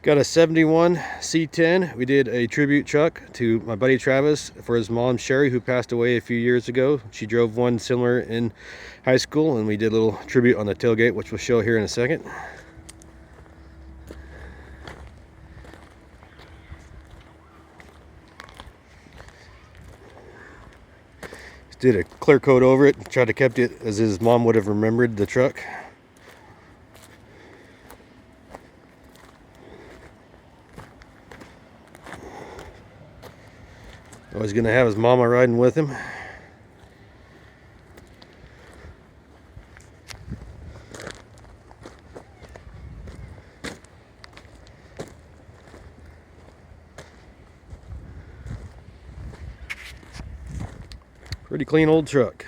Got a 71 C10. We did a tribute truck to my buddy Travis for his mom Sherry, who passed away a few years ago. She drove one similar in high school, and we did a little tribute on the tailgate, which we'll show here in a second. Just did a clear coat over it, tried to keep it as his mom would have remembered the truck. Always gonna have his mama riding with him. Pretty clean old truck.